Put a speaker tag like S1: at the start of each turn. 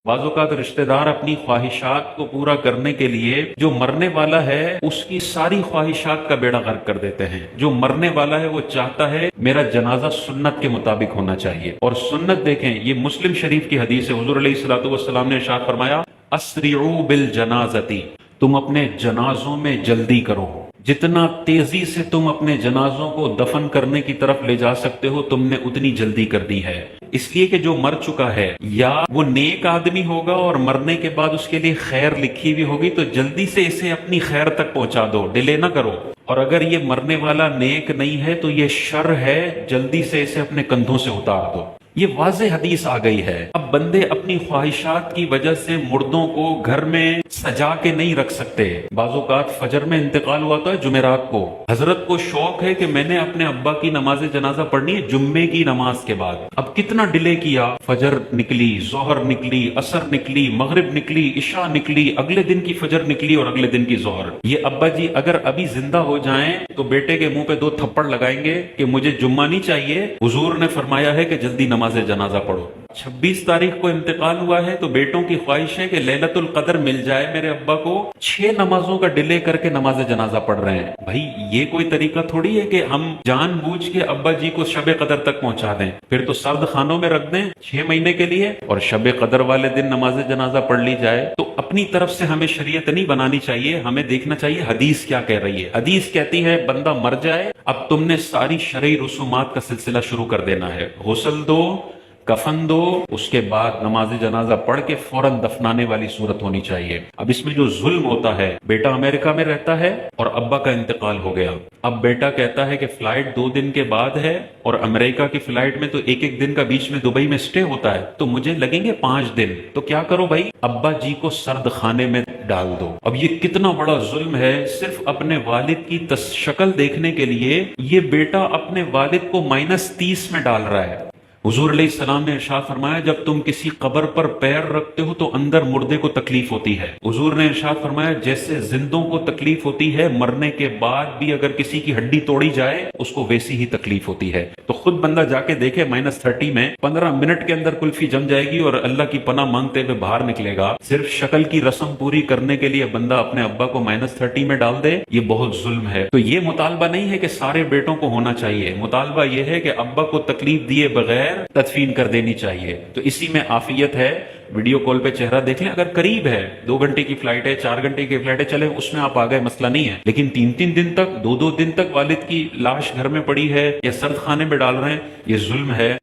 S1: بعض اوقات رشتہ دار اپنی خواہشات کو پورا کرنے کے لیے جو مرنے والا ہے اس کی ساری خواہشات کا بیڑا غرق کر دیتے ہیں۔ جو مرنے والا ہے وہ چاہتا ہے میرا جنازہ سنت کے مطابق ہونا چاہیے، اور سنت دیکھیں یہ مسلم شریف کی حدیث ہے، حضور علیہ الصلوۃ والسلام نے ارشاد فرمایا اسرعوا بالجنازتی، تم اپنے جنازوں میں جلدی کرو، جتنا تیزی سے تم اپنے جنازوں کو دفن کرنے کی طرف لے جا سکتے ہو تم نے اتنی جلدی کر دی ہے، اس لیے کہ جو مر چکا ہے یا وہ نیک آدمی ہوگا اور مرنے کے بعد اس کے لیے خیر لکھی ہوئی ہوگی، تو جلدی سے اسے اپنی خیر تک پہنچا دو، ڈیلے نہ کرو، اور اگر یہ مرنے والا نیک نہیں ہے تو یہ شر ہے، جلدی سے اسے اپنے کندھوں سے اتار دو۔ یہ واضح حدیث آ گئی ہے۔ اب بندے اپنی خواہشات کی وجہ سے مردوں کو گھر میں سجا کے نہیں رکھ سکتے۔ بعض اوقات فجر میں انتقال ہوا تھا جمعرات کو، حضرت کو شوق ہے کہ میں نے اپنے ابا کی نماز جنازہ پڑھنی ہے جمعے کی نماز کے بعد۔ اب کتنا ڈیلے کیا، فجر نکلی، ظہر نکلی، عصر نکلی، مغرب نکلی، عشاء نکلی، اگلے دن کی فجر نکلی اور اگلے دن کی ظہر۔ یہ ابا جی اگر ابھی زندہ ہو جائیں تو بیٹے کے منہ پہ 2 تھپڑ لگائیں گے کہ مجھے جمعہ نہیں چاہیے، حضور نے فرمایا ہے کہ جلدی نماز جنازہ پڑھو۔ 26 تاریخ کو انتقال ہوا ہے تو بیٹوں کی خواہش ہے کہ لیلۃ القدر مل جائے میرے ابا کو، 6 نمازوں کا ڈیلے کر کے نماز جنازہ پڑھ رہے ہیں۔ بھائی یہ کوئی طریقہ تھوڑی ہے کہ ہم جان بوجھ کے ابا جی کو شب قدر تک پہنچا دیں، پھر تو سرد خانوں میں رکھ دیں 6 مہینے کے لیے، اور شب قدر والے دن نماز جنازہ پڑھ لی جائے۔ تو اپنی طرف سے ہمیں شریعت نہیں بنانی چاہیے، ہمیں دیکھنا چاہیے حدیث کیا کہہ رہی ہے۔ حدیث کہتی ہے بندہ مر جائے اب تم نے ساری شرعی رسومات کا سلسلہ شروع کر دینا ہے، غسل دو، کفن دو، اس کے بعد نماز جنازہ پڑھ کے فوراً دفنانے والی صورت ہونی چاہیے۔ اب اس میں جو ظلم ہوتا ہے، بیٹا امریکہ میں رہتا ہے اور ابا کا انتقال ہو گیا، اب بیٹا کہتا ہے کہ فلائٹ 2 دن کے بعد ہے اور امریکہ کی فلائٹ میں تو ایک دن کا بیچ میں دبئی میں سٹے ہوتا ہے، تو مجھے لگیں گے 5 دن، تو کیا کرو بھائی، ابا جی کو سرد خانے میں ڈال دو۔ اب یہ کتنا بڑا ظلم ہے، صرف اپنے والد کی شکل دیکھنے کے لیے یہ بیٹا اپنے والد کو -30 میں ڈال رہا ہے۔ حضور علیہ السلام نے ارشاد فرمایا جب تم کسی قبر پر پیر رکھتے ہو تو اندر مردے کو تکلیف ہوتی ہے۔ حضور نے ارشاد فرمایا جیسے زندوں کو تکلیف ہوتی ہے مرنے کے بعد بھی اگر کسی کی ہڈی توڑی جائے اس کو ویسی ہی تکلیف ہوتی ہے۔ تو خود بندہ جا کے دیکھے -30 میں 15 منٹ کے اندر کلفی جم جائے گی اور اللہ کی پناہ مانگتے ہوئے باہر نکلے گا۔ صرف شکل کی رسم پوری کرنے کے لیے بندہ اپنے ابا کو -30 میں ڈال دے، یہ بہت ظلم ہے۔ تو یہ مطالبہ نہیں ہے کہ سارے بیٹوں کو ہونا چاہیے، مطالبہ یہ ہے کہ ابا کو تکلیف دیے بغیر تدفین کر دینی چاہیے۔ تو اسی میں عافیت ہے۔ ویڈیو کال پہ چہرہ دیکھ لیں، اگر قریب ہے 2 گھنٹے کی فلائٹ ہے، 4 گھنٹے کی فلائٹ ہے، چلے اس میں آپ آ گئے، مسئلہ نہیں ہے، لیکن 3 دن تک 2 دن تک والد کی لاش گھر میں پڑی ہے یا سرد خانے میں ڈال رہے ہیں، یہ ظلم ہے۔